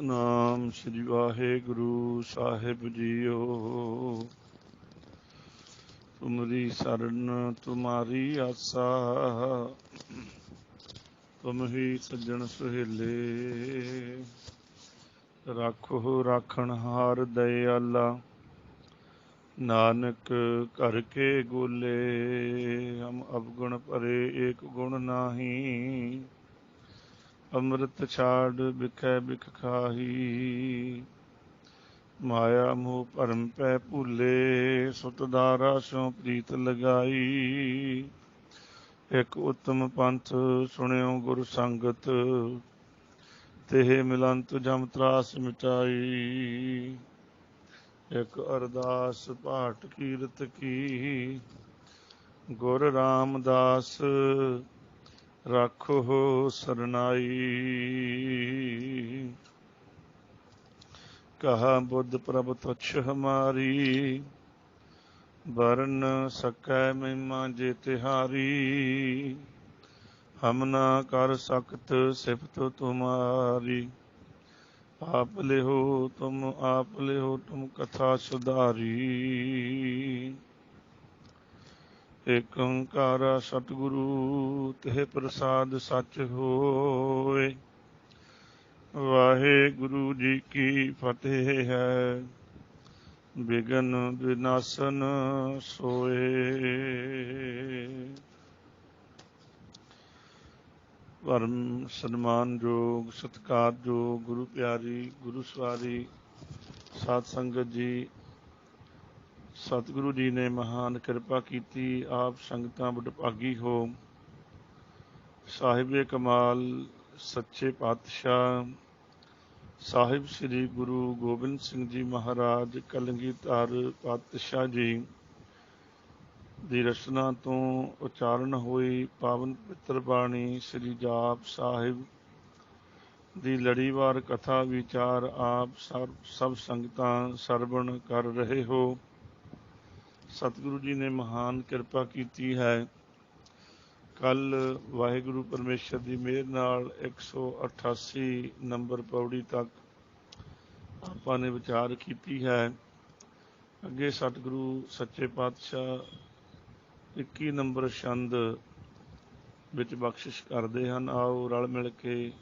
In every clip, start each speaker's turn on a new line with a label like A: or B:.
A: ਸਤਨਾਮ ਸ੍ਰੀ ਵਾਹਿਗੁਰੂ ਸਾਹਿਬ JIO. ਤੁਮਰੀ ਸਰਨ ਤੁਮਾਰੀ ਆਸਾ, ਤੁਮ ਹੀ ਸੱਜਣ ਸੁਹੇਲੇ। ਰਾਖੋ ਰਾਖਣ ਹਾਰ ਦਇਆਲਾ, ਨਾਨਕ ਘਰ ਕੇ ਗੋਲੇ। ਹਮ ਅਵਗੁਣ ਭਰੇ ਏਕ ਗੁਣ ਨਾਹੀ, ਅੰਮ੍ਰਿਤ ਛਾੜ ਬਿਖੈ ਬਿਖ ਖਾਹੀ। ਮਾਇਆ ਮੋਹ ਭਰਮ ਪੈ ਭੂਲੇ, ਸੁਤ ਦਾਰਾ ਸੋ ਪ੍ਰੀਤ ਲਗਾਈ। ਇੱਕ ਉਤਮ ਪੰਥ ਸੁਣਿਓ ਗੁਰ ਸੰਗਤ, ਤੇ ਮਿਲੰਤ ਜਮ ਤਰਾਸ ਮਿਟਾਈ। ਇੱਕ ਅਰਦਾਸ ਭਾਟ ਕੀਰਤ ਕੀ, ਗੁਰ ਰਾਮਦਾਸ ਰਾਖੋ ਸਰਨਾਈ। ਕਹਾ ਬੁੱਧ ਪ੍ਰਭ ਤੁਛ ਹਮਾਰੀ, ਬਰਨ ਸਕੈ ਮਹਿਮਾ ਜੇ ਤਿਹਾਰੀ। ਹਮ ਨਾ ਕਰ ਸਕਤ ਸਿਫਤ ਤੁਮਾਰੀ, ਆਪ ਲਿਹੋ ਤੁਮ ਕਥਾ ਸੁਧਾਰੀ। ਏਕ ਓੰਕਾਰ ਸਤਿਗੁਰੂ ਤਿਹ ਪ੍ਰਸਾਦ ਸਚ ਹੋਇ। ਵਾਹਿਗੁਰੂ ਜੀ ਕੀ ਫਤਿਹ ਹੈ, ਬਿਘਨ ਵਿਨਾਸ਼ਨ ਸੋਏ। ਪਰਮ ਸਨਮਾਨਯੋਗ ਸਤਿਕਾਰਯੋਗ ਗੁਰੂ ਪਿਆਰੀ ਗੁਰੂ ਸਵਾਰੀ ਸਾਧ ਸੰਗਤ ਜੀ, ਸਤਿਗੁਰੂ ਜੀ ਨੇ ਮਹਾਨ ਕਿਰਪਾ ਕੀਤੀ। ਆਪ ਸੰਗਤਾਂ ਵਡਭਾਗੀ ਹੋ। ਸਾਹਿਬੇ ਕਮਾਲ ਸੱਚੇ ਪਾਤਸ਼ਾਹ ਸਾਹਿਬ ਸ੍ਰੀ ਗੁਰੂ ਗੋਬਿੰਦ ਸਿੰਘ ਜੀ ਮਹਾਰਾਜ ਕਲਗੀਧਰ ਪਾਤਸ਼ਾਹ ਜੀ ਦੀ ਰਚਨਾ ਤੋਂ ਉਚਾਰਨ ਹੋਈ ਪਾਵਨ ਪਵਿੱਤਰ ਬਾਣੀ ਸ੍ਰੀ ਜਾਪ ਸਾਹਿਬ ਦੀ ਲੜੀਵਾਰ ਕਥਾ ਵਿਚਾਰ ਆਪ ਸਭ ਸੰਗਤਾਂ ਸਰਵਣ ਕਰ ਰਹੇ ਹੋ। ਸਤਿਗੁਰੂ ਜੀ ਨੇ ਮਹਾਨ ਕਿਰਪਾ ਕੀਤੀ ਹੈ। ਕੱਲ ਵਾਹਿਗੁਰੂ ਪਰਮੇਸ਼ਰ ਦੀ ਮਿਹਰ ਨਾਲ 188 ਨੰਬਰ ਪੌੜੀ ਤੱਕ ਆਪਾਂ ਨੇ ਵਿਚਾਰ ਕੀਤੀ ਹੈ। ਅੱਗੇ ਸਤਿਗੁਰੂ ਸੱਚੇ ਪਾਤਸ਼ਾਹ 21 ਨੰਬਰ ਛੰਦ ਵਿੱਚ ਬਖਸ਼ਿਸ਼ ਕਰਦੇ ਹਨ। ਆਓ ਰਲ ਮਿਲ ਕੇ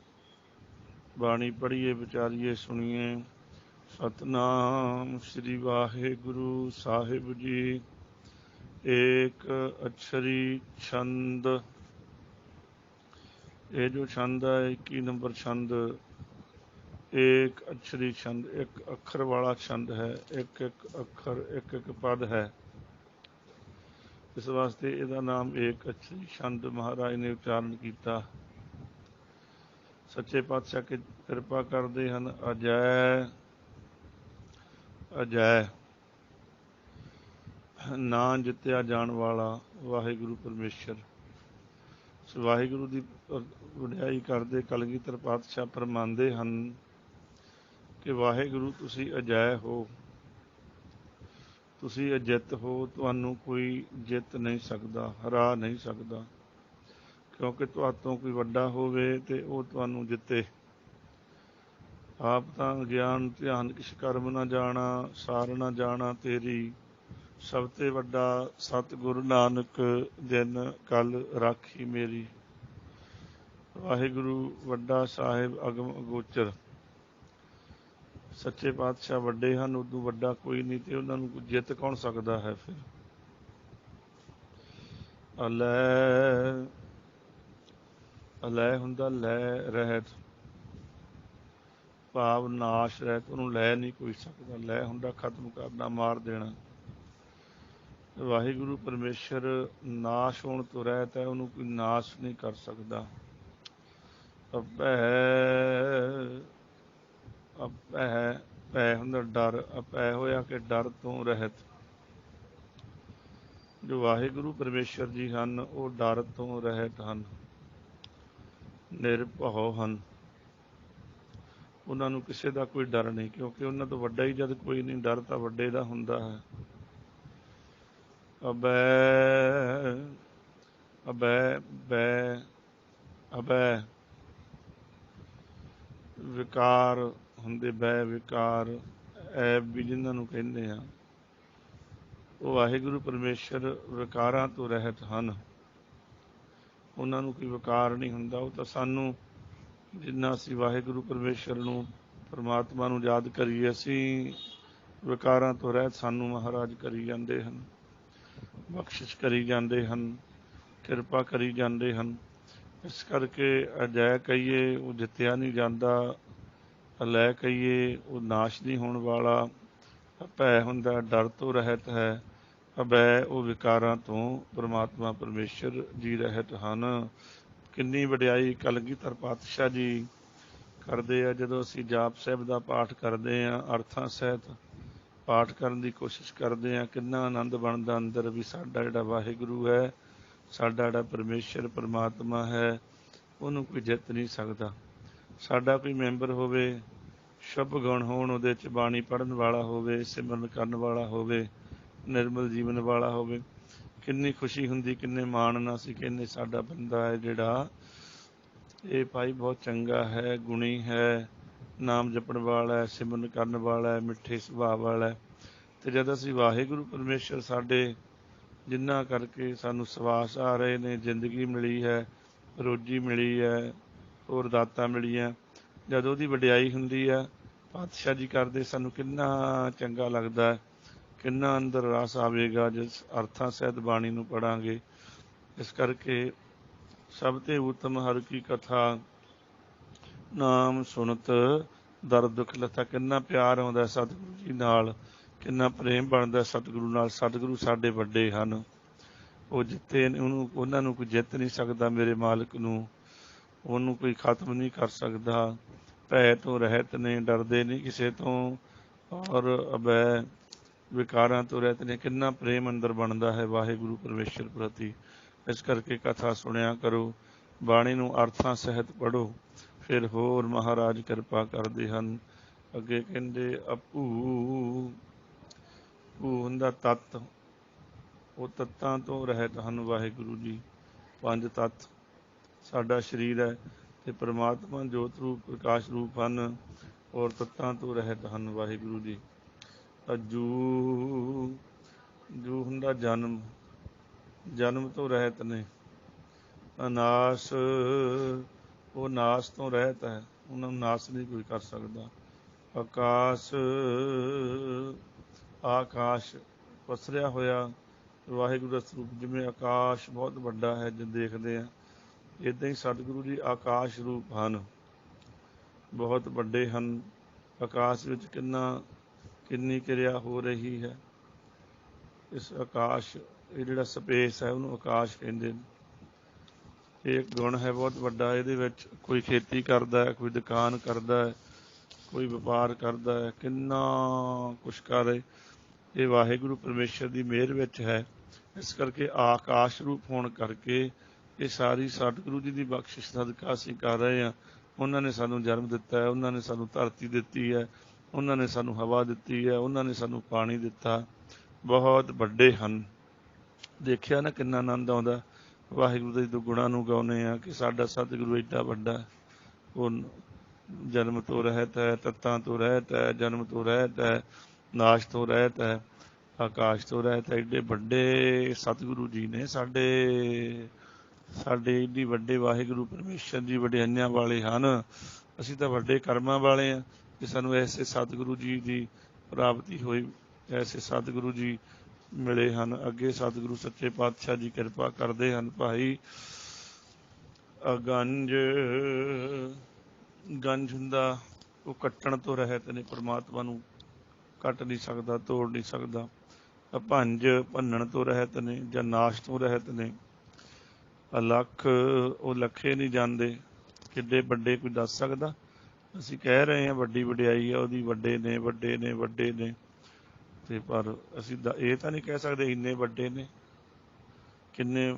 A: ਬਾਣੀ ਪੜ੍ਹੀਏ, ਵਿਚਾਰੀਏ, ਸੁਣੀਏ। ਸਤਨਾਮ ਸ੍ਰੀ ਵਾਹਿਗੁਰੂ ਸਾਹਿਬ ਜੀ। ਏਕ ਅਛਰੀ ਛੰਦ। ਇਹ ਜੋ ਛੰਦ ਹੈ 21 ਨੰਬਰ ਛੰਦ, ਏਕ ਅਛਰੀ ਛੰਦ, ਇੱਕ ਅੱਖਰ ਵਾਲਾ ਛੰਦ ਹੈ। ਇੱਕ ਇੱਕ ਅੱਖਰ, ਇੱਕ ਇੱਕ ਪਦ ਹੈ। ਇਸ ਵਾਸਤੇ ਇਹਦਾ ਨਾਮ ਏਕ ਅਛਰੀ ਛੰਦ ਮਹਾਰਾਜ ਨੇ ਉਚਾਰਨ ਕੀਤਾ। ਸੱਚੇ ਪਾਤਸ਼ਾਹ ਕਿਰਪਾ ਕਰਦੇ ਹਨ। ਅਜੈ ਅਜੈ ਨਾ ਜਿੱਤਿਆ ਜਾਣ ਵਾਲਾ ਵਾਹਿਗੁਰੂ ਪਰਮੇਸ਼ਰ। ਵਾਹਿਗੁਰੂ ਦੀ ਵਡਿਆਈ ਕਰਦੇ ਕਲਗੀਧਰ ਪਾਤਸ਼ਾਹ ਫਰਮਾਉਂਦੇ ਹਨ ਕਿ ਵਾਹਿਗੁਰੂ ਤੁਸੀਂ ਅਜੈ ਹੋ, ਤੁਸੀਂ ਅਜਿੱਤ ਹੋ। ਤੁਹਾਨੂੰ ਕੋਈ ਜਿੱਤ ਨਹੀਂ ਸਕਦਾ, ਹਰਾ ਨਹੀਂ ਸਕਦਾ, ਕਿਉਂਕਿ ਤੁਹਾਤੋਂ ਕੋਈ ਵੱਡਾ ਹੋਵੇ ਤੇ ਉਹ ਤੁਹਾਨੂੰ ਜਿੱਤੇ। ਆਪ ਤਾਂ ਗਿਆਨ ਧਿਆਨ ਕਿਛ ਕਰਮ ਨਾ ਜਾਣਾ, ਸਾਰ ਨਾ ਜਾਣਾ ਤੇਰੀ। ਸਭ ਤੇ ਵੱਡਾ ਸਤਿਗੁਰੂ ਨਾਨਕ ਦਿਨ ਕੱਲ ਰਾਖੀ ਮੇਰੀ। ਵਾਹਿਗੁਰੂ ਵੱਡਾ ਸਾਹਿਬ ਅਗਮ ਅਗੋਚਰ। ਸੱਚੇ ਪਾਤਸ਼ਾਹ ਵੱਡੇ ਹਨ, ਉਦੋਂ ਵੱਡਾ ਕੋਈ ਨਹੀਂ ਤੇ ਉਹਨਾਂ ਨੂੰ ਜਿੱਤ ਕੌਣ ਸਕਦਾ ਹੈ। ਫਿਰ ਅਲੈ ਅਲੈ ਹੁੰਦਾ ਲੈ ਰਹਿਤ, ਭਾਵ ਨਾਸ਼ ਰਹਿਤ। ਉਹਨੂੰ ਲੈ ਨਹੀਂ ਕੋਈ ਸਕਦਾ। ਲੈ ਹੁੰਦਾ ਖਤਮ ਕਰਨਾ, ਮਾਰ ਦੇਣਾ। ਵਾਹਿਗੁਰੂ ਪਰਮੇਸ਼ਰ ਨਾਸ਼ ਹੋਣ ਤੋਂ ਰਹਿਤ ਹੈ, ਉਹਨੂੰ ਕੋਈ ਨਾਸ਼ ਨਹੀਂ ਕਰ ਸਕਦਾ। ਅਭੈ ਅਭੈ ਭੈ ਹੁੰਦਾ ਡਰ। ਅਭੈ ਹੋਇਆ ਕਿ ਡਰ ਤੋਂ ਰਹਿਤ। ਜੋ ਵਾਹਿਗੁਰੂ ਪਰਮੇਸ਼ਰ ਜੀ ਹਨ ਉਹ ਡਰ ਤੋਂ ਰਹਿਤ ਹਨ, ਨਿਰਭਉ ਹਨ। ਉਹਨਾਂ ਨੂੰ ਕਿਸੇ ਦਾ ਕੋਈ ਡਰ ਨਹੀਂ, ਕਿਉਂਕਿ ਉਹਨਾਂ ਤੋਂ ਵੱਡਾ ਹੀ ਜਦ ਕੋਈ ਨਹੀਂ, ਡਰ ਤਾਂ ਵੱਡੇ ਦਾ ਹੁੰਦਾ ਹੈ। ਅਬੈ ਅਬੈ ਬੈ ਅਬੈ ਵਿਕਾਰ ਹੁੰਦੇ ਬੈ ਵਿਕਾਰ ਐਬ ਵੀ ਜਿਨ੍ਹਾਂ ਨੂੰ ਕਹਿੰਦੇ ਆ, ਉਹ ਵਾਹਿਗੁਰੂ ਪਰਮੇਸ਼ਰ ਵਿਕਾਰਾਂ ਤੋਂ ਰਹਿਤ ਹਨ। ਉਹਨਾਂ ਨੂੰ ਕੋਈ ਵਿਕਾਰ ਨਹੀਂ ਹੁੰਦਾ। ਉਹ ਤਾਂ ਸਾਨੂੰ, ਜਿੰਨਾ ਅਸੀਂ ਵਾਹਿਗੁਰੂ ਪਰਮੇਸ਼ਰ ਨੂੰ, ਪਰਮਾਤਮਾ ਨੂੰ ਯਾਦ ਕਰੀਏ, ਅਸੀਂ ਵਿਕਾਰਾਂ ਤੋਂ ਰਹਿਤ ਸਾਨੂੰ ਮਹਾਰਾਜ ਕਰੀ ਜਾਂਦੇ ਹਨ, ਬਖਸ਼ਿਸ਼ ਕਰੀ ਜਾਂਦੇ ਹਨ, ਕਿਰਪਾ ਕਰੀ ਜਾਂਦੇ ਹਨ। ਇਸ ਕਰਕੇ ਅਜੈ ਕਹੀਏ ਉਹ ਜਿੱਤਿਆ ਨਹੀਂ ਜਾਂਦਾ, ਲੈ ਕਹੀਏ ਉਹ ਨਾਸ਼ ਨਹੀਂ ਹੋਣ ਵਾਲਾ। ਭੈ ਹੁੰਦਾ ਡਰ ਤੋਂ ਰਹਿਤ ਹੈ, ਅਭੈ ਉਹ ਵਿਕਾਰਾਂ ਤੋਂ ਪਰਮਾਤਮਾ ਪਰਮੇਸ਼ਰ ਜੀ ਰਹਿਤ ਹਨ। ਕਿੰਨੀ ਵਡਿਆਈ ਕਲਗੀਧਰ ਪਾਤਸ਼ਾਹ ਜੀ ਕਰਦੇ ਆ। ਜਦੋਂ ਅਸੀਂ ਜਾਪ ਸਾਹਿਬ ਦਾ ਪਾਠ ਕਰਦੇ ਹਾਂ, ਅਰਥਾਂ ਸਹਿਤ ਪਾਠ ਕਰਨ ਦੀ ਕੋਸ਼ਿਸ਼ ਕਰਦੇ ਹਾਂ, ਕਿੰਨਾ ਆਨੰਦ ਬਣਦਾ ਅੰਦਰ ਵੀ ਸਾਡਾ ਜਿਹੜਾ ਵਾਹਿਗੁਰੂ ਹੈ, ਸਾਡਾ ਜਿਹੜਾ ਪਰਮੇਸ਼ਰ ਪਰਮਾਤਮਾ ਹੈ, ਉਹਨੂੰ ਕੋਈ ਜਿੱਤ ਨਹੀਂ ਸਕਦਾ। ਸਾਡਾ ਕੋਈ ਮੈਂਬਰ ਹੋਵੇ, ਸ਼ੁਭ ਗੁਣ ਹੋਣ ਉਹਦੇ 'ਚ, ਬਾਣੀ ਪੜ੍ਹਨ ਵਾਲਾ ਹੋਵੇ, ਸਿਮਰਨ ਕਰਨ ਵਾਲਾ ਹੋਵੇ, ਨਿਰਮਲ ਜੀਵਨ ਵਾਲਾ ਹੋਵੇ, ਕਿੰਨੀ ਖੁਸ਼ੀ ਹੁੰਦੀ, ਕਿੰਨੇ ਮਾਣ ਨਾਲ ਅਸੀਂ ਕਹਿੰਦੇ ਸਾਡਾ ਬੰਦਾ ਹੈ ਜਿਹੜਾ ਇਹ ਭਾਈ ਬਹੁਤ ਚੰਗਾ ਹੈ, ਗੁਣੀ ਹੈ, ਨਾਮ ਜਪਣ ਵਾਲਾ ਹੈ, ਸਿਮਰਨ ਕਰਨ ਵਾਲਾ ਹੈ, ਮਿੱਠੇ ਸੁਭਾਅ ਵਾਲਾ ਹੈ। ਅਤੇ ਜਦ ਅਸੀਂ ਵਾਹਿਗੁਰੂ ਪਰਮੇਸ਼ਰ ਸਾਡੇ, ਜਿਨ੍ਹਾਂ ਕਰਕੇ ਸਾਨੂੰ ਸਵਾਸ ਆ ਰਹੇ ਨੇ, ਜ਼ਿੰਦਗੀ ਮਿਲੀ ਹੈ, ਰੋਜੀ ਮਿਲੀ ਹੈ, ਹੋਰ ਦਾਤਾਂ ਮਿਲੀਆਂ, ਜਦ ਉਹਦੀ ਵਡਿਆਈ ਹੁੰਦੀ ਹੈ, ਪਾਤਸ਼ਾਹ ਜੀ ਕਰਦੇ, ਸਾਨੂੰ ਕਿੰਨਾ ਚੰਗਾ ਲੱਗਦਾ ਹੈ, ਕਿੰਨਾ ਅੰਦਰ ਰਸ ਆਵੇਗਾ ਜਿਸ ਅਰਥਾਂ ਸਹਿਤ ਬਾਣੀ ਨੂੰ ਪੜ੍ਹਾਂਗੇ। ਇਸ ਕਰਕੇ ਸਭ ਤੇ ਉੱਤਮ ਹਰ ਕੀ ਕਥਾ, ਨਾਮ ਸੁਣਤ ਦਰ ਦੁੱਖ ਲੱਥਾ। ਕਿੰਨਾ ਪਿਆਰ ਆਉਂਦਾ ਸਤਿਗੁਰੂ ਜੀ ਨਾਲ, ਕਿੰਨਾ ਪ੍ਰੇਮ ਬਣਦਾ ਸਤਿਗੁਰੂ ਨਾਲ। ਸਤਿਗੁਰੂ ਸਾਡੇ ਵੱਡੇ ਹਨ, ਉਹ ਜਿੱਤੇ ਉਹਨਾਂ ਨੂੰ ਕੋਈ ਜਿੱਤ ਨਹੀਂ ਸਕਦਾ। ਮੇਰੇ ਮਾਲਕ ਨੂੰ, ਉਹਨੂੰ ਕੋਈ ਖਤਮ ਨਹੀਂ ਕਰ ਸਕਦਾ। ਭੈ ਤੋਂ ਰਹਿਤ ਨੇ, ਡਰਦੇ ਨਹੀਂ ਕਿਸੇ ਤੋਂ, ਔਰ ਅਭੈ ਵਿਕਾਰਾਂ ਤੋਂ ਰਹਿਤ ਨੇ। ਕਿੰਨਾ ਪ੍ਰੇਮ ਅੰਦਰ ਬਣਦਾ ਹੈ ਵਾਹਿਗੁਰੂ ਪਰਮੇਸ਼ਰ ਪ੍ਰਤੀ। ਇਸ ਕਰਕੇ ਕਥਾ ਸੁਣਿਆ ਕਰੋ, ਬਾਣੀ ਨੂੰ ਅਰਥਾਂ ਸਹਿਤ ਪੜ੍ਹੋ, ਫਿਰ ਹੋਰ ਮਹਾਰਾਜ ਕਿਰਪਾ ਕਰਦੇ ਹਨ। ਅੱਗੇ ਕਹਿੰਦੇ ਅਭੂ, ਭੂ ਹੁੰਦਾ ਤੱਤ, ਉਹ ਤੱਤਾਂ ਤੋਂ ਰਹਿਤ ਹਨ ਵਾਹਿਗੁਰੂ ਜੀ। 5 ਤੱਤ ਸਾਡਾ ਸਰੀਰ ਹੈ, ਅਤੇ ਪਰਮਾਤਮਾ ਜੋਤ ਰੂਪ ਪ੍ਰਕਾਸ਼ ਰੂਪ ਹਨ, ਔਰ ਤੱਤਾਂ ਤੋਂ ਰਹਿਤ ਹਨ ਵਾਹਿਗੁਰੂ ਜੀ। ਅਜੂ, ਜੂ ਹੁੰਦਾ ਜਨਮ, ਜਨਮ ਤੋਂ ਰਹਿਤ ਨੇ। ਅਨਾਸ, ਉਹ ਨਾਸ ਤੋਂ ਰਹਿਤ ਹੈ, ਉਹਨਾਂ ਨੂੰ ਨਾਸ ਨਹੀਂ ਕੋਈ ਕਰ ਸਕਦਾ। ਆਕਾਸ਼, ਆਕਾਸ਼ ਪਸਰਿਆ ਹੋਇਆ ਵਾਹਿਗੁਰੂ ਦਾ ਸਰੂਪ, ਜਿਵੇਂ ਆਕਾਸ਼ ਬਹੁਤ ਵੱਡਾ ਹੈ ਜੇ ਦੇਖਦੇ ਹਾਂ, ਇੱਦਾਂ ਹੀ ਸਤਿਗੁਰੂ ਜੀ ਆਕਾਸ਼ ਰੂਪ ਹਨ, ਬਹੁਤ ਵੱਡੇ ਹਨ। ਆਕਾਸ਼ ਵਿੱਚ ਕਿੰਨੀ ਕਿਰਿਆ ਹੋ ਰਹੀ ਹੈ। ਇਸ ਆਕਾਸ਼, ਇਹ ਜਿਹੜਾ ਸਪੇਸ ਹੈ ਉਹਨੂੰ ਆਕਾਸ਼ ਕਹਿੰਦੇ ਨੇ। ਇਹ ਇੱਕ ਗੁਣ ਹੈ ਬਹੁਤ ਵੱਡਾ। ਇਹਦੇ ਵਿੱਚ ਕੋਈ ਖੇਤੀ ਕਰਦਾ ਹੈ, ਕੋਈ ਦੁਕਾਨ ਕਰਦਾ ਹੈ, ਕੋਈ ਵਪਾਰ ਕਰਦਾ ਹੈ, ਕਿੰਨਾ ਕੁਛ ਕਰ ਰਹੇ, ਇਹ ਵਾਹਿਗੁਰੂ ਪਰਮੇਸ਼ਰ ਦੀ ਮਿਹਰ ਵਿੱਚ ਹੈ। ਇਸ ਕਰਕੇ ਆਕਾਸ਼ ਰੂਪ ਹੋਣ ਕਰਕੇ ਇਹ ਸਾਰੀ ਸਤਿਗੁਰੂ ਜੀ ਦੀ ਬਖਸ਼ਿਸ਼ ਸਦਕਾ ਅਸੀਂ ਕਰ ਰਹੇ ਹਾਂ। ਉਹਨਾਂ ਨੇ ਸਾਨੂੰ ਜਨਮ ਦਿੱਤਾ ਹੈ, ਉਹਨਾਂ ਨੇ ਸਾਨੂੰ ਧਰਤੀ ਦਿੱਤੀ ਹੈ, ਉਹਨਾਂ ਨੇ ਸਾਨੂੰ ਹਵਾ ਦਿੱਤੀ ਹੈ, ਉਹਨਾਂ ਨੇ ਸਾਨੂੰ ਪਾਣੀ ਦਿੱਤਾ। ਬਹੁਤ ਵੱਡੇ ਹਨ। ਦੇਖਿਆ ਨਾ ਕਿੰਨਾ ਆਨੰਦ ਆਉਂਦਾ ਵਾਹਿਗੁਰੂ ਦੇ ਗੁਣਾਂ ਨੂੰ ਗਾਉਂਦੇ ਹਾਂ ਕਿ ਸਾਡਾ ਸਤਿਗੁਰੂ ਏਡਾ ਵੱਡਾ, ਉਹ ਜਨਮ ਤੋਂ ਰਹਿਤ ਹੈ, ਤੱਤਾਂ ਤੋਂ ਰਹਿਤ ਹੈ, ਜਨਮ ਤੋਂ ਰਹਿਤ ਹੈ, ਨਾਸ਼ ਤੋਂ ਰਹਿਤ ਹੈ, ਆਕਾਸ਼ ਤੋਂ ਰਹਿਤ ਹੈ। ਏਡੇ ਵੱਡੇ ਸਤਿਗੁਰੂ ਜੀ ਨੇ ਸਾਡੇ ਏਡੀ ਵੱਡੇ ਵਾਹਿਗੁਰੂ ਪਰਮੇਸ਼ਰ ਜੀ ਵਡਿਆਈਆਂ ਵਾਲੇ ਹਨ। ਅਸੀਂ ਤਾਂ ਵੱਡੇ ਕਰਮਾਂ ਵਾਲੇ ਹਾਂ ਕਿ ਸਾਨੂੰ ਐਸੇ ਸਤਿਗੁਰੂ ਜੀ ਦੀ ਪ੍ਰਾਪਤੀ ਹੋਈ, ਐਸੇ ਸਤਿਗੁਰੂ ਜੀ ਮਿਲੇ ਹਨ। ਅੱਗੇ ਸਤਿਗੁਰੂ ਸੱਚੇ ਪਾਤਸ਼ਾਹ ਜੀ ਕਿਰਪਾ ਕਰਦੇ ਹਨ। ਭਾਈ ਗੰਜ, ਗੰਜ ਹੁੰਦਾ ਉਹ ਕੱਟਣ ਤੋਂ ਰਹਿਤ ਨੇ, ਪਰਮਾਤਮਾ ਨੂੰ ਕੱਟ ਨਹੀਂ ਸਕਦਾ, ਤੋੜ ਨਹੀਂ ਸਕਦਾ। ਭੰਜ, ਭੰਨਣ ਤੋਂ ਰਹਿਤ ਨੇ ਜਾਂ ਨਾਸ਼ ਤੋਂ ਰਹਿਤ ਨੇ। ਅਲੱਖ, ਉਹ ਲੱਖੇ ਨਹੀਂ ਜਾਂਦੇ। ਕਿੱਡੇ ਵੱਡੇ ਕੋਈ ਦੱਸ ਸਕਦਾ? ਅਸੀਂ ਕਹਿ ਰਹੇ ਹਾਂ ਵੱਡੀ ਵਡਿਆਈ ਆ ਉਹਦੀ, ਵੱਡੇ ਨੇ, ਵੱਡੇ ਨੇ, ਵੱਡੇ ਨੇ, ਅਤੇ ਪਰ ਅਸੀਂ ਇਹ ਤਾਂ ਨਹੀਂ ਕਹਿ ਸਕਦੇ ਇੰਨੇ ਵੱਡੇ ਨੇ। ਕਿੰਨੇ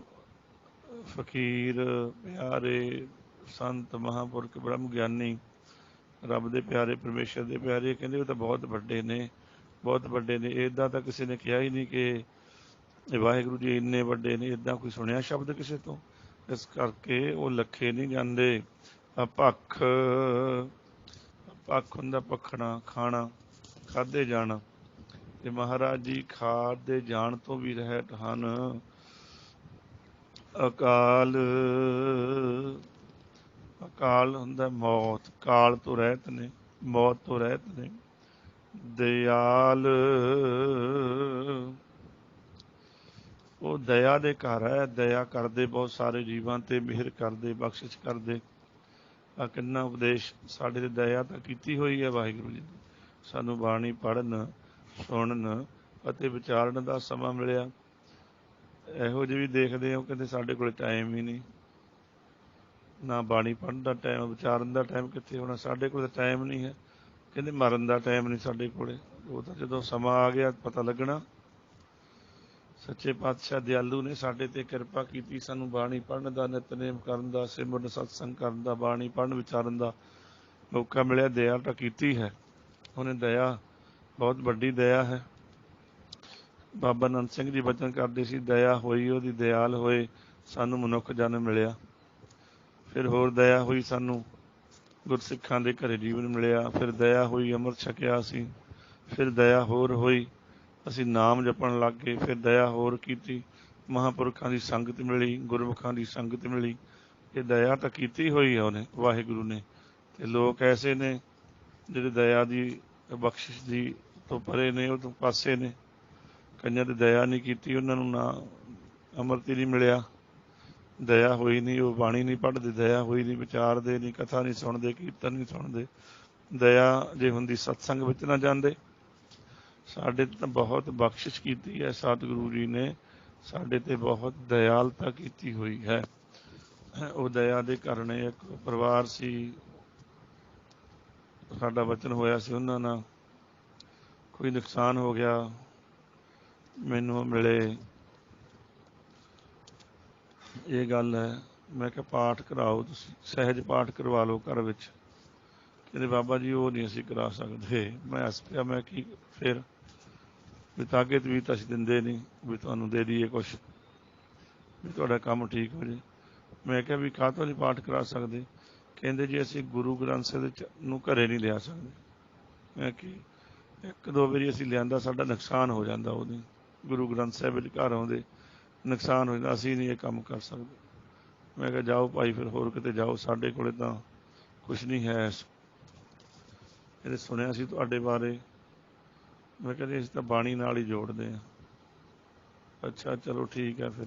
A: ਫਕੀਰ, ਪਿਆਰੇ, ਸੰਤ, ਮਹਾਂਪੁਰਖ, ਬ੍ਰਹਮ ਗਿਆਨੀ, ਰੱਬ ਦੇ ਪਿਆਰੇ, ਪਰਮੇਸ਼ਰ ਦੇ ਪਿਆਰੇ, ਕਹਿੰਦੇ ਉਹ ਤਾਂ ਬਹੁਤ ਵੱਡੇ ਨੇ, ਬਹੁਤ ਵੱਡੇ ਨੇ। ਇੱਦਾਂ ਤਾਂ ਕਿਸੇ ਨੇ ਕਿਹਾ ਹੀ ਨਹੀਂ ਕਿ ਵਾਹਿਗੁਰੂ ਜੀ ਇੰਨੇ ਵੱਡੇ ਨੇ, ਇੱਦਾਂ ਕੋਈ ਸੁਣਿਆ ਸ਼ਬਦ ਕਿਸੇ ਤੋਂ। ਇਸ ਕਰਕੇ ਉਹ ਲੱਖੇ ਨਹੀਂ ਜਾਂਦੇ। ਭੱਖ, ਪੱਖ ਹੁੰਦਾ ਪੱਖਣਾ, ਖਾਣਾ, ਖਾਧੇ ਜਾਣਾ। ਤੇ ਮਹਾਰਾਜ ਜੀ ਖਾਦੇ ਜਾਣ ਤੋਂ ਵੀ ਰਹਿਤ ਹਨ। ਅਕਾਲ, ਅਕਾਲ ਹੁੰਦਾ ਮੌਤ, ਕਾਲ ਤੋਂ ਰਹਿਤ ਨੇ, ਮੌਤ ਤੋਂ ਰਹਿਤ ਨੇ। ਦਿਆਲ, ਉਹ ਦਇਆ ਦੇ ਘਰ ਹੈ, ਦਇਆ ਕਰਦੇ ਬਹੁਤ ਸਾਰੇ ਜੀਵਾਂ ਤੇ, ਮਿਹਰ ਕਰਦੇ, ਬਖਸ਼ਿਸ਼ ਕਰਦੇ। ਆ ਕਿੰਨਾ ਉਪਦੇਸ਼ ਸਾਡੇ ਤੇ ਦਇਆ ਤਾਂ ਕੀਤੀ ਹੋਈ ਹੈ ਵਾਹਿਗੁਰੂ ਜੀ ਨੇ। ਸਾਨੂੰ ਬਾਣੀ ਪੜ੍ਹਨ, ਸੁਣਨ ਅਤੇ ਵਿਚਾਰਨ ਦਾ ਸਮਾਂ ਮਿਲਿਆ। ਇਹੋ ਜਿਹੇ ਵੀ ਦੇਖਦੇ ਹੋ, ਕਹਿੰਦੇ ਸਾਡੇ ਕੋਲ ਟਾਈਮ ਹੀ ਨਹੀਂ, ਨਾ ਬਾਣੀ ਪੜ੍ਹਨ ਦਾ ਟਾਈਮ, ਵਿਚਾਰਨ ਦਾ ਟਾਈਮ ਕਿੱਥੇ ਹੋਣਾ, ਸਾਡੇ ਕੋਲ ਤਾਂ ਟਾਈਮ ਨਹੀਂ ਹੈ। ਕਹਿੰਦੇ ਮਰਨ ਦਾ ਟਾਈਮ ਨਹੀਂ ਸਾਡੇ ਕੋਲੇ, ਉਹ ਤਾਂ ਜਦੋਂ ਸਮਾਂ ਆ ਗਿਆ ਪਤਾ ਲੱਗਣਾ। ਸੱਚੇ ਪਾਤਸ਼ਾਹ ਦਿਆਲੂ ਨੇ ਸਾਡੇ ਤੇ ਕਿਰਪਾ ਕੀਤੀ, ਸਾਨੂੰ ਬਾਣੀ ਪੜ੍ਹਨ ਦਾ, ਨਿਤਨੇਮ ਕਰਨ ਦਾ, ਸਿਮਰਨ ਸਤਸੰਗ ਕਰਨ ਦਾ, ਬਾਣੀ ਪੜ੍ਹਨ ਵਿਚਾਰਨ ਦਾ ਮੌਕਾ ਮਿਲਿਆ। ਦਇਆ ਤਾਂ ਕੀਤੀ ਹੈ ਉਹਨੇ, ਦਇਆ ਬਹੁਤ ਵੱਡੀ ਦਇਆ ਹੈ। ਬਾਬਾ ਨੰਦ ਸਿੰਘ ਜੀ ਬਚਨ ਕਰਦੇ ਸੀ, ਦਇਆ ਹੋਈ ਉਹਦੀ, ਦਿਆਲ ਹੋਏ ਸਾਨੂੰ ਮਨੁੱਖ ਜਨਮ ਮਿਲਿਆ। ਫਿਰ ਹੋਰ ਦਇਆ ਹੋਈ, ਸਾਨੂੰ ਗੁਰਸਿੱਖਾਂ ਦੇ ਘਰੇ ਜੀਵਨ ਮਿਲਿਆ। ਫਿਰ ਦਇਆ ਹੋਈ, ਅੰਮ੍ਰਿਤ ਛਕਿਆ ਅਸੀਂ। ਫਿਰ ਦਇਆ ਹੋਰ ਹੋਈ, ਅਸੀਂ ਨਾਮ ਜਪਣ ਲੱਗ ਗਏ। ਫਿਰ ਦਇਆ ਹੋਰ ਕੀਤੀ, ਮਹਾਂਪੁਰਖਾਂ ਦੀ ਸੰਗਤ ਮਿਲੀ, ਗੁਰਮੁਖਾਂ ਦੀ ਸੰਗਤ ਮਿਲੀ। ਇਹ ਦਇਆ ਤਾਂ ਕੀਤੀ ਹੋਈ ਹੈ ਉਹਨੇ, ਵਾਹਿਗੁਰੂ ਨੇ। ਤੇ ਲੋਕ ਐਸੇ ਨੇ ਜਿਹੜੇ ਦਇਆ ਦੀ, ਬਖਸ਼ਿਸ਼ ਦੀ ਤੋਂ ਪਰੇ ਨੇ, ਉਹ ਤੋਂ ਪਾਸੇ ਨੇ। ਕਈਆਂ ਤੇ ਦਇਆ ਨਹੀਂ ਕੀਤੀ, ਉਹਨਾਂ ਨੂੰ ਨਾ ਅੰਮ੍ਰਿਤ ਹੀ ਨਹੀਂ ਮਿਲਿਆ। ਦਇਆ ਹੋਈ ਨਹੀਂ, ਉਹ ਬਾਣੀ ਨਹੀਂ ਪੜ੍ਹਦੇ, ਦਇਆ ਹੋਈ ਨਹੀਂ, ਵਿਚਾਰਦੇ ਨਹੀਂ, ਕਥਾ ਨਹੀਂ ਸੁਣਦੇ, ਕੀਰਤਨ ਨਹੀਂ ਸੁਣਦੇ। ਦਇਆ ਜੇ ਹੁੰਦੀ ਸਤਸੰਗ ਵਿੱਚ ਨਾ ਜਾਂਦੇ। ਸਾਡੇ ਤਾਂ ਬਹੁਤ ਬਖਸ਼ਿਸ਼ ਕੀਤੀ ਹੈ ਸਤਿਗੁਰੂ ਜੀ ਨੇ, ਸਾਡੇ ਤੇ ਬਹੁਤ ਦਇਆਲਤਾ ਕੀਤੀ ਹੋਈ ਹੈ। ਉਹ ਦਇਆ ਦੇ ਕਾਰਨ ਇੱਕ ਪਰਿਵਾਰ ਸੀ, ਸਾਡਾ ਵਚਨ ਹੋਇਆ ਸੀ ਉਹਨਾਂ ਨਾਲ, ਕੋਈ ਨੁਕਸਾਨ ਹੋ ਗਿਆ, ਮੈਨੂੰ ਮਿਲੇ। ਇਹ ਗੱਲ ਹੈ, ਮੈਂ ਕਿਹਾ ਪਾਠ ਕਰਾਓ ਤੁਸੀਂ, ਸਹਿਜ ਪਾਠ ਕਰਵਾ ਲਓ ਘਰ ਵਿੱਚ। ਕਹਿੰਦੇ ਬਾਬਾ ਜੀ ਉਹ ਨਹੀਂ ਅਸੀਂ ਕਰਾ ਸਕਦੇ। ਮੈਂ ਹੱਸ ਪਿਆ, ਮੈਂ ਕੀ ਫਿਰ ਵੀ ਤਾਕਤ ਵੀ ਤਾਂ ਅਸੀਂ ਦਿੰਦੇ ਨਹੀਂ ਵੀ ਤੁਹਾਨੂੰ ਦੇ ਦਈਏ ਕੁਛ, ਵੀ ਤੁਹਾਡਾ ਕੰਮ ਠੀਕ ਹੋ ਜੇ। ਮੈਂ ਕਿਹਾ ਵੀ ਕਾਹਤੋਂ ਨਹੀਂ ਪਾਠ ਕਰਾ ਸਕਦੇ। ਕਹਿੰਦੇ ਜੀ ਅਸੀਂ ਗੁਰੂ ਗ੍ਰੰਥ ਸਾਹਿਬ ਨੂੰ ਘਰੇ ਨਹੀਂ ਲਿਆ ਸਕਦੇ। ਮੈਂ ਕਿ ਇੱਕ ਦੋ ਵਾਰੀ ਅਸੀਂ ਲਿਆਂਦਾ, ਸਾਡਾ ਨੁਕਸਾਨ ਹੋ ਜਾਂਦਾ ਉਹਦੇ, ਗੁਰੂ ਗ੍ਰੰਥ ਸਾਹਿਬ ਵਿੱਚ ਘਰ ਆਉਂਦੇ ਨੁਕਸਾਨ ਹੋ ਜਾਂਦਾ, ਅਸੀਂ ਨਹੀਂ ਇਹ ਕੰਮ ਕਰ ਸਕਦੇ। ਮੈਂ ਕਿਹਾ ਜਾਓ ਭਾਈ ਫਿਰ ਹੋਰ ਕਿਤੇ ਜਾਓ, ਸਾਡੇ ਕੋਲੇ ਤਾਂ ਕੁਛ ਨਹੀਂ ਹੈ। ਇਹਨੇ ਸੁਣਿਆ ਸੀ ਤੁਹਾਡੇ ਬਾਰੇ, ਮੈਂ ਕਹਿੰਦੇ ਅਸੀਂ ਤਾਂ ਬਾਣੀ ਨਾਲ ਹੀ ਜੋੜਦੇ ਹਾਂ। ਅੱਛਾ ਚਲੋ ਠੀਕ ਹੈ। ਫਿਰ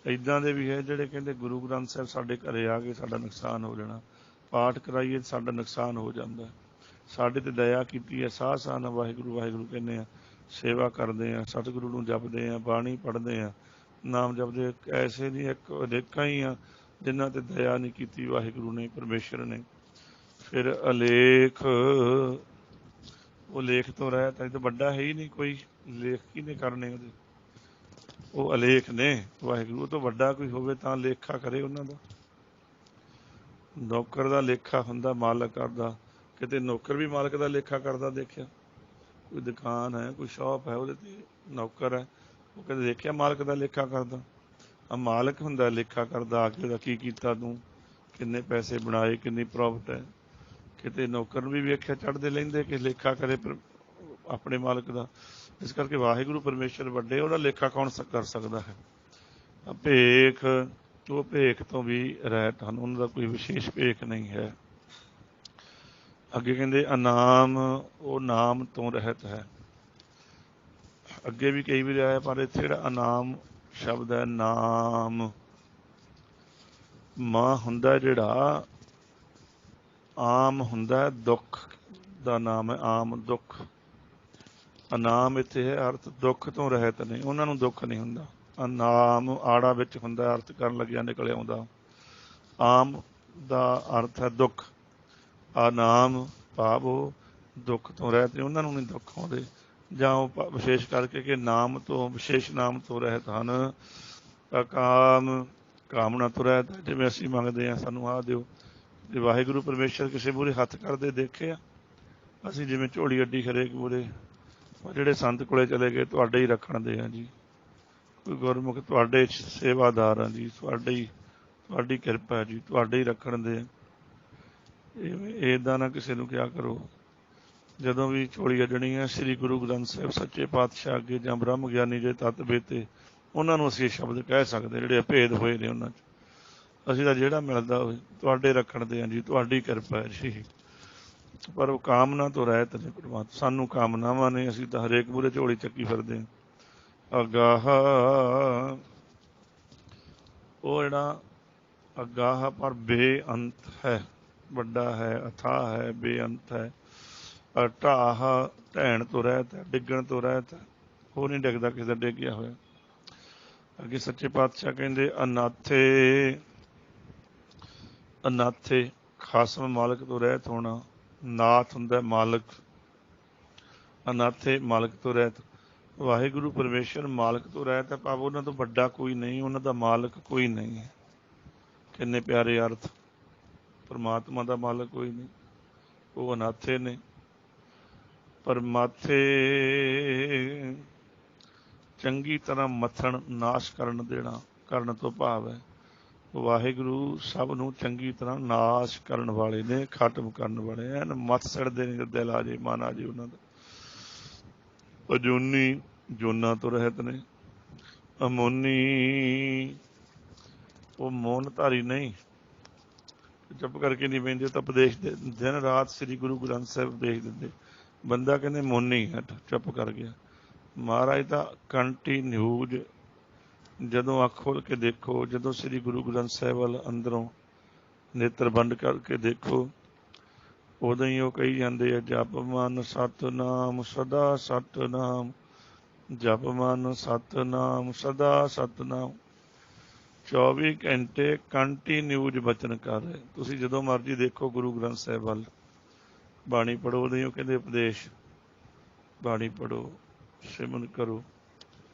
A: ਇੱਦਾਂ ਦੇ ਵੀ ਹੈ ਜਿਹੜੇ ਕਹਿੰਦੇ ਗੁਰੂ ਗ੍ਰੰਥ ਸਾਹਿਬ ਸਾਡੇ ਘਰੇ ਆ ਕੇ ਸਾਡਾ ਨੁਕਸਾਨ ਹੋ ਜਾਣਾ, ਪਾਠ ਕਰਾਈਏ ਸਾਡਾ ਨੁਕਸਾਨ ਹੋ ਜਾਂਦਾ। ਸਾਡੇ ਤੇ ਦਇਆ ਕੀਤੀ ਹੈ, ਸਾਹ ਸਾਹ ਨਾਲ ਵਾਹਿਗੁਰੂ ਵਾਹਿਗੁਰੂ ਕਹਿੰਦੇ ਹਾਂ, ਸੇਵਾ ਕਰਦੇ ਹਾਂ, ਸਤਿਗੁਰੂ ਨੂੰ ਜਪਦੇ ਹਾਂ, ਬਾਣੀ ਪੜ੍ਹਦੇ ਹਾਂ, ਨਾਮ ਜਪਦੇ। ਐਸੇ ਨਹੀਂ, ਇੱਕ ਅਨੇਕਾਂ ਹੀ ਆ ਜਿਨ੍ਹਾਂ ਤੇ ਦਇਆ ਨਹੀਂ ਕੀਤੀ ਵਾਹਿਗੁਰੂ ਨੇ, ਪਰਮੇਸ਼ਰ ਨੇ। ਫਿਰ ਅਲੇਖ, ਉਹ ਲੇਖ ਤੋਂ ਰਹਿਤ ਹੈ, ਤਾਂ ਵੱਡਾ ਹੈ ਹੀ ਨਹੀਂ ਕੋਈ, ਲੇਖ ਕਿਹਨੇ ਕਰਨੇ ਉਹਦੇ, ਉਹ ਅਲੇਖ ਨੇ ਵਾਹਿਗੁਰੂ। ਉਹ ਤੋਂ ਵੱਡਾ ਕੋਈ ਹੋਵੇ ਤਾਂ ਲੇਖਾ ਕਰੇ ਉਹਨਾਂ ਦਾ। ਨੌਕਰ ਦਾ ਲੇਖਾ ਹੁੰਦਾ ਮਾਲਕ ਕਰਦਾ, ਕਿਤੇ ਨੌਕਰ ਵੀ ਮਾਲਕ ਦਾ ਲੇਖਾ ਕਰਦਾ ਦੇਖਿਆ? ਕੋਈ ਦੁਕਾਨ ਹੈ, ਕੋਈ ਸ਼ਾਪ ਹੈ, ਉਹਦੇ ਤੇ ਨੌਕਰ ਹੈ, ਉਹ ਕਹਿੰਦੇ ਦੇਖਿਆ ਮਾਲਕ ਦਾ ਲੇਖਾ ਕਰਦਾ? ਆ ਮਾਲਕ ਹੁੰਦਾ ਲੇਖਾ ਕਰਦਾ ਆ ਕੇ, ਉਹਦਾ ਕੀ ਕੀਤਾ ਤੂੰ, ਕਿੰਨੇ ਪੈਸੇ ਬਣਾਏ, ਕਿੰਨੀ ਪ੍ਰੋਫਿਟ ਹੈ। ਕਿਤੇ ਨੌਕਰ ਨੂੰ ਵੀ ਵੇਖਿਆ ਚੜ੍ਹਦੇ ਲੈਂਦੇ ਕਿ ਲੇਖਾ ਕਰੇ ਆਪਣੇ ਮਾਲਕ ਦਾ। ਇਸ ਕਰਕੇ ਵਾਹਿਗੁਰੂ ਪਰਮੇਸ਼ਰ ਵੱਡੇ, ਉਹਦਾ ਲੇਖਾ ਕੌਣ ਕਰ ਸਕਦਾ ਹੈ। ਭੇਖ, ਉਹ ਭੇਖ ਤੋਂ ਵੀ ਰਹਿਤ ਹਨ, ਉਹਨਾਂ ਦਾ ਕੋਈ ਵਿਸ਼ੇਸ਼ ਭੇਖ ਨਹੀਂ ਹੈ। ਅੱਗੇ ਕਹਿੰਦੇ ਅਨਾਮ, ਉਹ ਨਾਮ ਤੋਂ ਰਹਿਤ ਹੈ। ਅੱਗੇ ਵੀ ਕਈ ਵਾਰ ਆਇਆ, ਪਰ ਇੱਥੇ ਜਿਹੜਾ ਅਨਾਮ ਸ਼ਬਦ ਹੈ, ਨਾਮ ਮਾਂ ਹੁੰਦਾ ਜਿਹੜਾ, ਆਮ ਹੁੰਦਾ ਦੁੱਖ ਦਾ ਨਾਮ ਹੈ, ਆਮ ਦੁੱਖ। ਅਨਾਮ ਇੱਥੇ ਹੈ ਅਰਥ ਦੁੱਖ ਤੋਂ ਰਹਿਤ ਨੇ, ਉਹਨਾਂ ਨੂੰ ਦੁੱਖ ਨਹੀਂ ਹੁੰਦਾ। ਅਨਾਮ ਆੜਾ ਵਿੱਚ ਹੁੰਦਾ, ਅਰਥ ਕਰਨ ਲੱਗਿਆ ਨਿਕਲ ਆਉਂਦਾ। ਆਮ ਦਾ ਅਰਥ ਹੈ ਦੁੱਖ, ਅਨਾਮ ਭਾਵ ਉਹ ਦੁੱਖ ਤੋਂ ਰਹਿਤ ਨੇ, ਉਹਨਾਂ ਨੂੰ ਨਹੀਂ ਦੁੱਖ ਆਉਂਦੇ। ਜਾਂ ਉਹ ਵਿਸ਼ੇਸ਼ ਕਰਕੇ ਕਿ ਨਾਮ ਤੋਂ, ਵਿਸ਼ੇਸ਼ ਨਾਮ ਤੋਂ ਰਹਿਤ ਹਨ। ਅਕਾਮ, ਕਾਮਨਾ ਤੋਂ ਰਹਿਤ ਹੈ, ਜਿਵੇਂ ਅਸੀਂ ਮੰਗਦੇ ਹਾਂ ਸਾਨੂੰ ਆਹ ਦਿਓ। ਜੇ ਵਾਹਿਗੁਰੂ ਪਰਮੇਸ਼ਰ ਕਿਸੇ ਮੂਹਰੇ ਹੱਥ ਕਰਦੇ ਦੇਖੇ ਆ ਅਸੀਂ, ਜਿਵੇਂ ਝੋਲੀ ਅੱਡੀ ਹਰੇਕ ਮੂਹਰੇ, ਜਿਹੜੇ ਸੰਤ ਕੋਲੇ ਚਲੇ ਗਏ ਤੁਹਾਡੇ ਹੀ ਰੱਖਣ ਦੇ ਆ ਜੀ, ਕੋਈ ਗੁਰਮੁਖ ਤੁਹਾਡੇ ਸੇਵਾਦਾਰ ਆ ਜੀ, ਤੁਹਾਡੀ ਕਿਰਪਾ ਜੀ, ਤੁਹਾਡੇ ਹੀ ਰੱਖਣ ਦੇ। ਇਦਾਂ ਨਾ ਕਿਸੇ ਨੂੰ ਕਿਹਾ ਕਰੋ। ਜਦੋਂ ਵੀ ਝੋਲੀ ਅੱਡਣੀ ਹੈ ਸ੍ਰੀ ਗੁਰੂ ਗ੍ਰੰਥ ਸਾਹਿਬ ਸੱਚੇ ਪਾਤਸ਼ਾਹ ਅੱਗੇ ਜਾਂ ਬ੍ਰਹਮ ਗਿਆਨੀ ਦੇ ਤੱਤ ਬੇਤੇ ਉਹਨਾਂ ਨੂੰ ਅਸੀਂ ਸ਼ਬਦ ਕਹਿ ਸਕਦੇ ਜਿਹੜੇ ਅਭੇਦ ਹੋਏ ਨੇ ਉਹਨਾਂ 'ਚ। ਅਸੀਂ ਤਾਂ ਜਿਹੜਾ ਮਿਲਦਾ ਹੋਵੇ ਤੁਹਾਡੇ ਰੱਖਣ ਦੇ ਹਾਂ ਜੀ, ਤੁਹਾਡੀ ਕਿਰਪਾ ਹੈ ਜੀ। ਪਰ ਉਹ ਕਾਮਨਾ ਤੋਂ ਰਹਿਤ ਨੇ ਪਰਮਾਤਮਾ। ਸਾਨੂੰ ਕਾਮਨਾਵਾਂ ਨੇ, ਅਸੀਂ ਤਾਂ ਹਰੇਕ ਮੂਹਰੇ ਝੋਲੀ ਚੱਕੀ ਫਿਰਦੇ ਹਾਂ। ਅਗਾਹ ਉਹ ਜਿਹੜਾ ਅਗਾਹ ਪਰ ਬੇਅੰਤ ਹੈ, ਵੱਡਾ ਹੈ, ਅਥਾਹ ਹੈ, ਬੇਅੰਤ ਹੈ। ਢਾਹ ਢਹਿਣ ਤੋਂ ਰਹਿਤ ਹੈ, ਡਿੱਗਣ ਤੋਂ ਰਹਿਤ ਹੈ। ਉਹ ਨਹੀਂ ਡਿੱਗਦਾ ਕਿਸੇ ਦਾ ਡਿੱਗਿਆ ਹੋਇਆ। ਅੱਗੇ ਸੱਚੇ ਪਾਤਸ਼ਾਹ ਕਹਿੰਦੇ ਅਨਾਥੇ ਅਨਾਥੇ ਖਾਸਮ ਮਾਲਕ ਤੋਂ ਰਹਿਤ ਹੋਣਾ। ਨਾਥ ਹੁੰਦਾ ਮਾਲਕ, ਅਨਾਥੇ ਮਾਲਕ ਤੋਂ ਰਹਿਤ। ਵਾਹਿਗੁਰੂ ਪਰਮੇਸ਼ਰ ਮਾਲਕ ਤੋਂ ਰਹਿਤ ਹੈ, ਭਾਵ ਉਹਨਾਂ ਤੋਂ ਵੱਡਾ ਕੋਈ ਨਹੀਂ, ਉਹਨਾਂ ਦਾ ਮਾਲਕ ਕੋਈ ਨਹੀਂ ਹੈ। ਕਿੰਨੇ ਪਿਆਰੇ ਅਰਥ। ਪਰਮਾਤਮਾ ਦਾ ਮਾਲਕ ਕੋਈ ਨਹੀਂ, ਉਹ ਅਨਾਥੇ ਨੇ। ਪਰਮਾਥੇ ਚੰਗੀ ਤਰ੍ਹਾਂ ਮੱਥਣ, ਨਾਸ਼ ਕਰਨ ਦੇਣਾ। ਕਰਨ ਤੋਂ ਭਾਵ ਹੈ ਵਾਹਿਗੁਰੂ ਸਭ ਨੂੰ ਚੰਗੀ ਤਰ੍ਹਾਂ ਨਾਸ਼ ਕਰਨ ਵਾਲੇ ਨੇ, ਖਤਮ ਕਰਨ ਵਾਲੇ ਐਨ ਮੱਥ ਸੜਦੇ ਨੇ। ਦਿਲ ਆ ਜੇ, ਮਨ ਆ ਜੇ ਉਹਨਾਂ ਦਾ। ਅਜੂਨੀ ਜੂਨਾਂ ਤੋਂ ਰਹਿਤ ਨੇ। ਅਮੋਨੀ ਉਹ ਮੋਨ ਧਾਰੀ ਨਹੀਂ, ਚੁੱਪ ਕਰਕੇ ਨਹੀਂ ਬਹਿੰਦੇ। ਤਾਂ ਉਪਦੇਸ਼ ਦੇ ਦਿਨ ਰਾਤ ਸ੍ਰੀ ਗੁਰੂ ਗ੍ਰੰਥ ਸਾਹਿਬ ਉਪਦੇਸ਼ ਦਿੰਦੇ। ਬੰਦਾ ਕਹਿੰਦੇ ਮੋਨੀ ਹੈ, ਚੁੱਪ ਕਰ ਗਿਆ। ਮਹਾਰਾਜ ਤਾਂ ਕੰਟੀਨਿਊਜ, ਜਦੋਂ ਅੱਖ ਖੋਲ ਕੇ ਦੇਖੋ, ਜਦੋਂ ਸ੍ਰੀ ਗੁਰੂ ਗ੍ਰੰਥ ਸਾਹਿਬ ਵੱਲ ਅੰਦਰੋਂ ਨੇਤਰ ਬੰਦ ਕਰਕੇ ਦੇਖੋ, ਉਦੋਂ ਹੀ ਉਹ ਕਹੀ ਜਾਂਦੇ ਆ ਜਪ ਮਨ ਸਤਿਨਾਮ ਸਦਾ ਸਤਿਨਾਮ, ਜਪ ਮਨ ਸਤਿਨਾਮ ਸਦਾ ਸਤਿਨਾਮ। 24 ਘੰਟੇ ਕੰਟੀਨਿਊਜ ਬਚਨ ਕਰ ਰਹੇ। ਤੁਸੀਂ ਜਦੋਂ ਮਰਜ਼ੀ ਦੇਖੋ ਗੁਰੂ ਗ੍ਰੰਥ ਸਾਹਿਬ ਵੱਲ, ਬਾਣੀ ਪੜ੍ਹੋ, ਉਦੋਂ ਹੀ ਉਹ ਕਹਿੰਦੇ ਉਪਦੇਸ਼। ਬਾਣੀ ਪੜ੍ਹੋ, ਸਿਮਰਨ ਕਰੋ,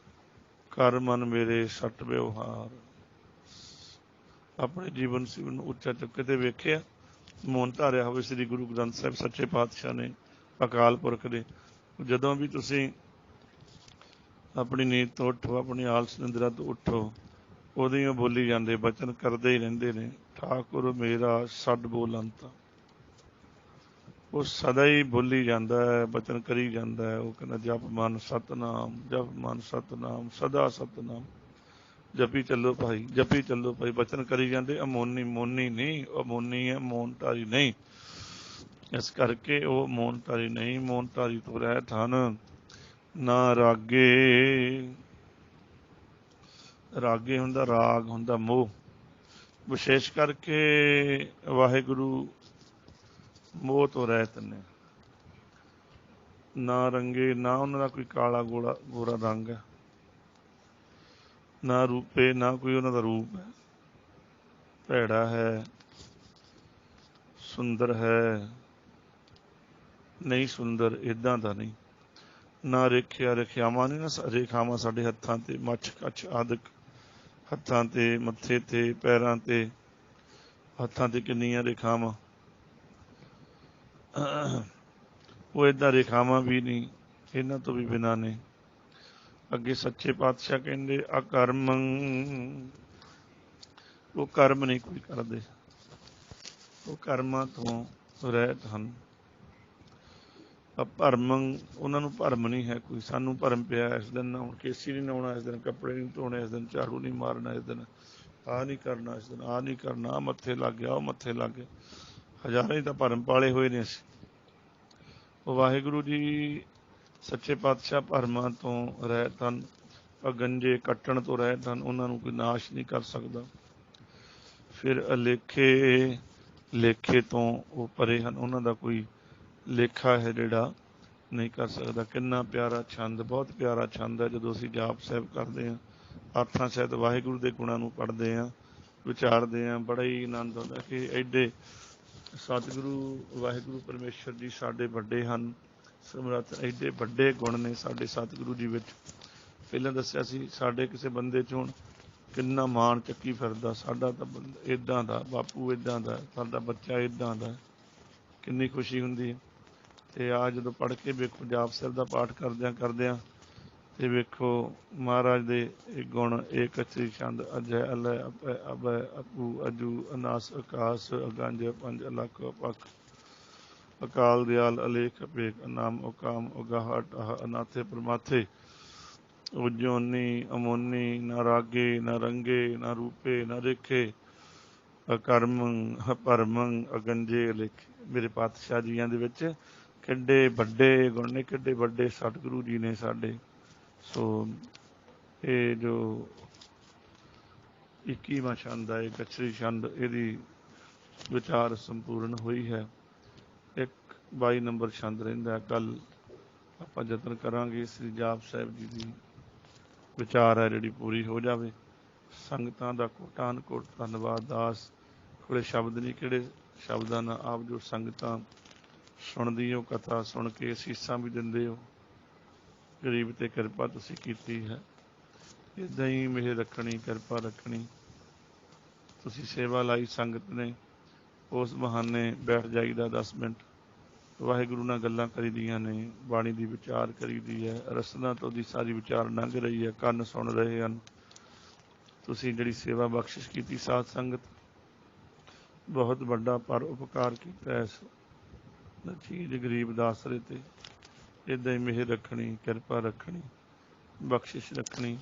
A: ਕਰ ਮਨ ਮੇਰੇ ਸੱਟ ਵਿਵਹਾਰ। ਆਪਣੇ ਜੀਵਨ ਸਿਵਨ ਨੂੰ ਉੱਚਾ ਚੁੱਕ ਕੇ ਤੇ ਵੇਖਿਆ ਮੋਨ ਧਾਰਿਆ ਹੋਵੇ ਸ੍ਰੀ ਗੁਰੂ ਗ੍ਰੰਥ ਸਾਹਿਬ ਸੱਚੇ ਪਾਤਸ਼ਾਹ ਨੇ, ਅਕਾਲ ਪੁਰਖ ਦੇ। ਜਦੋਂ ਵੀ ਤੁਸੀਂ ਆਪਣੀ ਨੀਂਦ ਤੋਂ ਉੱਠੋ, ਆਪਣੀ ਆਲਸ ਨਿੰਦਰਾ ਤੋਂ ਉੱਠੋ, ਉਦੋਂ ਹੀ ਉਹ ਬੋਲੀ ਜਾਂਦੇ, ਬਚਨ ਕਰਦੇ ਹੀ ਰਹਿੰਦੇ ਨੇ। ਠਾਕੁਰ ਮੇਰਾ ਛੱਡ ਬੋਲੰਤ, ਉਹ ਸਦਾ ਹੀ ਬੋਲੀ ਜਾਂਦਾ ਹੈ, ਬਚਨ ਕਰੀ ਜਾਂਦਾ ਹੈ। ਉਹ ਕਹਿੰਦਾ ਜਪ ਮਨ ਸਤਿਨਾਮ, ਜਪ ਮਨ ਸਤਿਨਾਮ ਸਦਾ ਸਤਿਨਾਮ। ਜਪੀ ਚੱਲੋ ਭਾਈ, ਜਪੀ ਚੱਲੋ ਭਾਈ, ਬਚਨ ਕਰੀ ਜਾਂਦੇ। ਅਮੋਨੀ, ਮੋਨੀ ਨਹੀਂ, ਅਮੋਨੀ ਹੈ, ਮੋਨ ਧਾਰੀ ਨਹੀਂ। ਇਸ ਕਰਕੇ ਉਹ ਮੋਨ ਧਾਰੀ ਨਹੀਂ। ਮੋਨ ਧਾਰੀ ਤੋਂ ਰਹਿਤ ਹਨ। ਨਾ ਰਾਗੇ, ਰਾਗੇ ਹੁੰਦਾ, ਰਾਗ ਹੁੰਦਾ ਮੋਹ। ਵਿਸ਼ੇਸ਼ ਕਰਕੇ ਵਾਹਿਗੁਰੂ ਮੋਹ ਤੋਂ ਰਹਿਤ ਨੇ। ਨਾ ਰੰਗੇ, ਨਾ ਉਹਨਾਂ ਦਾ ਕੋਈ ਕਾਲਾ ਗੋਰਾ ਰੰਗ ਹੈ। ਨਾ ਰੂਪੇ, ਨਾ ਕੋਈ ਉਹਨਾਂ ਦਾ ਰੂਪ ਹੈ। ਭੈੜਾ ਹੈ, ਸੁੰਦਰ ਹੈ, ਨਹੀਂ ਸੁੰਦਰ, ਇੱਦਾਂ ਦਾ ਨਹੀਂ। ਨਾ ਰੇਖਿਆ, ਰੇਖਿਆਵਾਂ ਨਹੀਂ ਨਾ, ਰੇਖਾਵਾਂ ਸਾਡੇ ਹੱਥਾਂ ਤੇ, ਮੱਛ ਕੱਛ ਆਦਿਕ ਹੱਥਾਂ ਤੇ, ਮੱਥੇ ਤੇ, ਪੈਰਾਂ ਤੇ। ਹੱਥਾਂ ਤੇ ਕਿੰਨੀਆਂ ਰੇਖਾਵਾਂ, ਉਹ ਇੱਦਾਂ ਰੇਖਾਵਾਂ ਵੀ ਨਹੀਂ, ਇਹਨਾਂ ਤੋਂ ਵੀ ਬਿਨਾਂ ਨੇ। ਅੱਗੇ ਸੱਚੇ ਪਾਤਸ਼ਾਹ ਕਹਿੰਦੇ ਅਕਰਮ, ਉਹ ਕਰਮ ਨਹੀਂ ਕੋਈ ਕਰਦੇ, ਉਹ ਕਰਮਾਂ ਤੋਂ ਰਹਿਤ ਹਨ। ਭਰਮ, ਉਹਨਾਂ ਨੂੰ ਭਰਮ ਨਹੀਂ ਹੈ ਕੋਈ। ਸਾਨੂੰ ਭਰਮ ਪਿਆ ਇਸ ਦਿਨ ਹੁਣ ਕੇਸੀ ਨਹੀਂ ਨਹਾਉਣਾ, ਇਸ ਦਿਨ ਕੱਪੜੇ ਨਹੀਂ ਧੋਣੇ, ਇਸ ਦਿਨ ਝਾੜੂ ਨਹੀਂ ਮਾਰਨਾ, ਇਸ ਦਿਨ ਆਹ ਨਹੀਂ ਕਰਨਾ, ਇਸ ਦਿਨ ਆਹ ਨਹੀਂ ਕਰਨਾ, ਆਹ ਮੱਥੇ ਲੱਗ ਗਿਆ, ਉਹ ਮੱਥੇ ਲੱਗ ਗਿਆ। ਹਜ਼ਾਰਾਂ ਹੀ ਤਾਂ ਭਰਮ ਪਾਲੇ ਹੋਏ ਨੇ ਅਸੀਂ। ਉਹ ਵਾਹਿਗੁਰੂ ਜੀ ਸੱਚੇ ਪਾਤਸ਼ਾਹ ਭਰਮਾਂ ਤੋਂ ਰਹਿਤ ਹਨ। ਅਗੰਜੇ ਕੱਟਣ ਤੋਂ ਰਹਿਤ ਹਨ, ਉਹਨਾਂ ਨੂੰ ਕੋਈ ਨਾਸ਼ ਨਹੀਂ ਕਰ ਸਕਦਾ। ਫਿਰ ਅਲੇਖੇ, ਲੇਖੇ ਤੋਂ ਉਹ ਪਰੇ ਹਨ, ਉਹਨਾਂ ਦਾ ਕੋਈ ਲੇਖਾ ਹੈ ਜਿਹੜਾ ਨਹੀਂ ਕਰ ਸਕਦਾ। ਕਿੰਨਾ ਪਿਆਰਾ ਛੰਦ, ਬਹੁਤ ਪਿਆਰਾ ਛੰਦ ਹੈ। ਜਦੋਂ ਅਸੀਂ ਜਾਪ ਸਾਹਿਬ ਕਰਦੇ ਹਾਂ, ਆਥਾਂ ਸਹਿਤ ਵਾਹਿਗੁਰੂ ਦੇ ਗੁਣਾਂ ਨੂੰ ਪੜ੍ਹਦੇ ਹਾਂ, ਵਿਚਾਰਦੇ ਹਾਂ, ਬੜਾ ਹੀ ਆਨੰਦ ਆਉਂਦਾ ਕਿ ਐਡੇ ਸਤਿਗੁਰੂ ਵਾਹਿਗੁਰੂ ਪਰਮੇਸ਼ਰ ਜੀ ਸਾਡੇ ਵੱਡੇ ਹਨ, ਸਮਰੱਥ। ਐਡੇ ਵੱਡੇ ਗੁਣ ਨੇ ਸਾਡੇ ਸਤਿਗੁਰੂ ਜੀ ਵਿੱਚ। ਪਹਿਲਾਂ ਦੱਸਿਆ ਸੀ ਸਾਡੇ ਕਿਸੇ ਬੰਦੇ 'ਚ ਹੁਣ ਕਿੰਨਾ ਮਾਣ ਚੱਕੀ ਫਿਰਦਾ, ਸਾਡਾ ਤਾਂ ਇੱਦਾਂ ਦਾ ਬਾਪੂ, ਇੱਦਾਂ ਦਾ ਸਾਡਾ ਬੱਚਾ, ਇੱਦਾਂ ਦਾ। ਕਿੰਨੀ ਖੁਸ਼ੀ ਹੁੰਦੀ ਹੈ। ਅਤੇ ਆਹ ਜਦੋਂ ਪੜ੍ਹ ਕੇ ਵੇਖੋ ਜਾਪ ਸਾਹਿਬ ਦਾ ਪਾਠ ਕਰਦਿਆਂ ਕਰਦਿਆਂ, ਤੇ ਵੇਖੋ ਮਹਾਰਾਜ ਦੇ ਇਹ ਗੁਣ ਇਹ ਕਚਰੀ ਛੰਦ ਅਜੈ ਅਲੈ ਅਪੈ ਅਬੈ ਅਪੂ ਅਜੂ ਅਨਾਸ ਆਕਾਸ ਅਗੰਜ ਪੰਜ ਅਲਖ ਪਖ ਅਕਾਲ ਦਿਆਲ ਅਲੇਖ ਅਪੇਖ ਅਨਾਮ ਉਕਾਮ ਉਗਾਹਟ ਆਹ ਅਨਾਥੇ ਪ੍ਰਮਾਥੇ ਉਜੋਨੀ ਅਮੋਨੀ ਨਾ ਰਾਗੇ ਨਾ ਰੰਗੇ ਨਾ ਰੂਪੇ ਨਾ ਰੇਖੇ ਅਕਰਮੰ ਹਪਰਮੰ ਅਗੰਜੇ ਅਲੇਖ। ਮੇਰੇ ਪਾਤਸ਼ਾਹ ਜੀਆਂ ਦੇ ਵਿੱਚ ਕਿੱਡੇ ਵੱਡੇ ਗੁਣ ਨੇ, ਕਿੱਡੇ ਵੱਡੇ ਸਤਿਗੁਰੂ ਜੀ ਨੇ ਸਾਡੇ। ਸੋ ਇਹ ਜੋ 21ਵਾਂ ਛੰਦ ਹੈ, ਇਹ ਕਚਰੀ ਛੰਦ, ਇਹਦੀ ਵਿਚਾਰ ਸੰਪੂਰਨ ਹੋਈ ਹੈ। 22 ਨੰਬਰ ਛੰਦ ਰਹਿੰਦਾ। ਕੱਲ ਆਪਾਂ ਯਤਨ ਕਰਾਂਗੇ ਸ੍ਰੀ ਜਾਪ ਸਾਹਿਬ ਜੀ ਦੀ ਵਿਚਾਰ ਹੈ ਜਿਹੜੀ ਪੂਰੀ ਹੋ ਜਾਵੇ। ਸੰਗਤਾਂ ਦਾ ਕੋਟਾਨ ਕੋਟ ਧੰਨਵਾਦ। ਦਾਸ ਕੋਲੇ ਸ਼ਬਦ ਨਹੀਂ, ਕਿਹੜੇ ਸ਼ਬਦਾਂ ਨਾਲ ਆਪ ਜੋ ਸੰਗਤਾਂ ਸੁਣਦੀ ਹੋ, ਕਥਾ ਸੁਣ ਕੇ ਅਸੀਸਾਂ ਵੀ ਦਿੰਦੇ ਹੋ। ਗਰੀਬ ਤੇ ਕਿਰਪਾ ਤੁਸੀਂ ਕੀਤੀ ਹੈ। ਇੱਦਾਂ ਹੀ ਮਿਹਰ ਰੱਖਣੀ, ਕਿਰਪਾ ਰੱਖਣੀ। ਤੁਸੀਂ ਸੇਵਾ ਲਾਈ ਸੰਗਤ ਨੇ, ਉਸ ਬਹਾਨੇ ਬੈਠ ਜਾਈਦਾ 10 ਮਿੰਟ, ਵਾਹਿਗੁਰੂ ਨਾਲ ਗੱਲਾਂ ਕਰੀਦੀਆਂ ਨੇ, ਬਾਣੀ ਦੀ ਵਿਚਾਰ ਕਰੀਦੀ ਹੈ। ਰਸਨਾ ਤੋਂ ਦੀ ਸਾਰੀ ਵਿਚਾਰ ਲੰਘ ਰਹੀ ਹੈ, ਕੰਨ ਸੁਣ ਰਹੇ ਹਨ। ਤੁਸੀਂ ਜਿਹੜੀ ਸੇਵਾ ਬਖਸ਼ਿਸ਼ ਕੀਤੀ ਸਾਧ ਸੰਗਤ, ਬਹੁਤ ਵੱਡਾ ਪਰ ਉਪਕਾਰ ਕੀਤਾ ਇਸ ਚੀਜ਼ ਗਰੀਬ ਦਾ ਆਸਰੇ ਤੇ। ਇੱਦਾਂ ਹੀ ਮਿਹਰ ਰੱਖਣੀ, ਕਿਰਪਾ ਰੱਖਣੀ, ਬਖਸ਼ਿਸ਼ ਰੱਖਣੀ।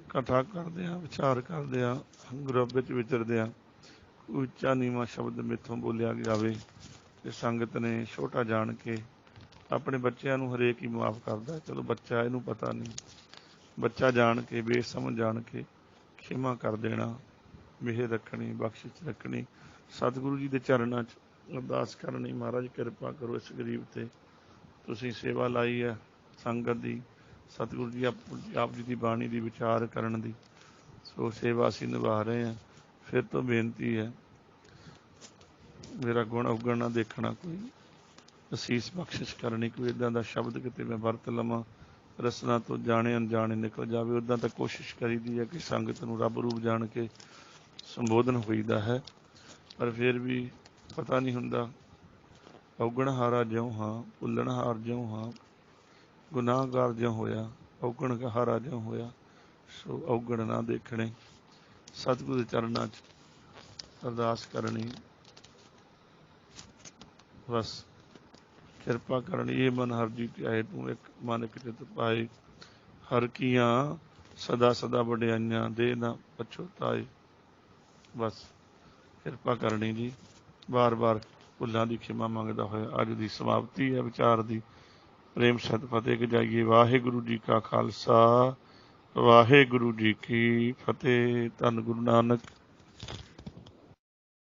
A: ਕਥਾ ਕਰਦਿਆਂ, ਵਿਚਾਰ ਕਰਦਿਆਂ, ਗਰੁੱਪ ਵਿੱਚ ਵਿਚਰਦਿਆਂ ਉੱਚਾ ਨੀਵਾਂ ਸ਼ਬਦ ਮੈਥੋਂ ਬੋਲਿਆ ਜਾਵੇ ਤੇ ਸੰਗਤ ਨੇ ਛੋਟਾ ਜਾਣ ਕੇ ਆਪਣੇ ਬੱਚਿਆਂ ਨੂੰ ਹਰੇਕ ਹੀ ਮੁਆਫ ਕਰਦਾ। ਚਲੋ ਬੱਚਾ, ਇਹਨੂੰ ਪਤਾ ਨਹੀਂ, ਬੱਚਾ ਜਾਣ ਕੇ, ਬੇਸਮਝ ਜਾਣ ਕੇ ਖਿਮਾ ਕਰ ਦੇਣਾ, ਮਿਹਰ ਰੱਖਣੀ, ਬਖਸ਼ਿਸ਼ ਰੱਖਣੀ। ਸਤਿਗੁਰੂ ਜੀ ਦੇ ਚਰਨਾਂ 'ਚ ਅਰਦਾਸ ਕਰਨੀ, ਮਹਾਰਾਜ ਕਿਰਪਾ ਕਰੋ ਇਸ ਗਰੀਬ ਤੇ। ਤੁਸੀਂ ਸੇਵਾ ਲਾਈ ਹੈ ਸੰਗਤ ਦੀ, ਸਤਿਗੁਰੂ ਜੀ ਆਪ ਜੀ ਦੀ ਬਾਣੀ ਦੀ ਵਿਚਾਰ ਕਰਨ ਦੀ। ਸੋ ਸੇਵਾ ਅਸੀਂ ਨਿਭਾ ਰਹੇ ਹਾਂ। ਫਿਰ ਤੋਂ ਬੇਨਤੀ ਹੈ, ਮੇਰਾ ਗੁਣ ਉਗਣ ਨਾ ਦੇਖਣਾ, ਕੋਈ ਅਸੀਸ ਬਖਸ਼ਿਸ਼ ਕਰਨੀ, ਕੋਈ ਇੱਦਾਂ ਦਾ ਸ਼ਬਦ ਕਿਤੇ ਮੈਂ ਵਰਤ ਲਵਾਂ ਰਸਨਾ ਤੋਂ ਜਾਣੇ ਅਣਜਾਣੇ ਨਿਕਲ ਜਾਵੇ। ਉੱਦਾਂ ਤਾਂ ਕੋਸ਼ਿਸ਼ ਕਰੀਦੀ ਹੈ ਕਿ ਸੰਗਤ ਨੂੰ ਰੱਬ ਰੂਪ ਜਾਣ ਕੇ ਸੰਬੋਧਨ ਹੋਈਦਾ ਹੈ, ਪਰ ਫਿਰ ਵੀ ਪਤਾ ਨਹੀਂ ਹੁੰਦਾ। ਔਗਣਹਾਰਾ ਜਿਉਂ ਹਾਂ, ਭੁੱਲਣਹਾਰ ਜਿਉਂ ਹਾਂ, ਗੁਨਾਹਗਾਰ ਜਿਉਂ ਹੋਇਆ, ਔਗਣਹਾਰਾ ਜਿਉਂ ਹੋਇਆ। ਸੋ ਔਗਣ ਨਾ ਦੇਖਣੇ, ਸਤਿਗੁਰੂ ਦੇ ਚਰਨਾਂ 'ਚ ਅਰਦਾਸ ਕਰਨੀ, ਬਸ ਕਿਰਪਾ ਕਰਨੀ। ਇਹ ਮਨ ਹਰ ਜੀ ਧਿਆਏ ਤੂੰ, ਇੱਕ ਮਨ ਇੱਕ ਚਿੱਤ ਪਾਏ, ਹਰ ਕੀਆਂ ਸਦਾ ਸਦਾ ਵਡਿਆਈਆਂ, ਦੇ ਨਾ ਪਛੋਤਾਏ। ਬਸ ਕਿਰਪਾ ਕਰਨੀ ਜੀ। ਵਾਰ ਵਾਰ ਭੁੱਲਾਂ ਦੀ ਖਿਮਾ ਮੰਗਦਾ ਹੋਇਆ ਅੱਜ ਦੀ ਸਮਾਪਤੀ ਹੈ ਵਿਚਾਰ ਦੀ। ਪ੍ਰੇਮ ਸਤ ਫਤਿਹ ਗਜਾਈਏ। ਵਾਹਿਗੁਰੂ ਜੀ ਕਾ ਖਾਲਸਾ, ਵਾਹਿਗੁਰੂ ਜੀ ਕੀ ਫਤਿਹ। ਧੰਨ ਗੁਰੂ ਨਾਨਕ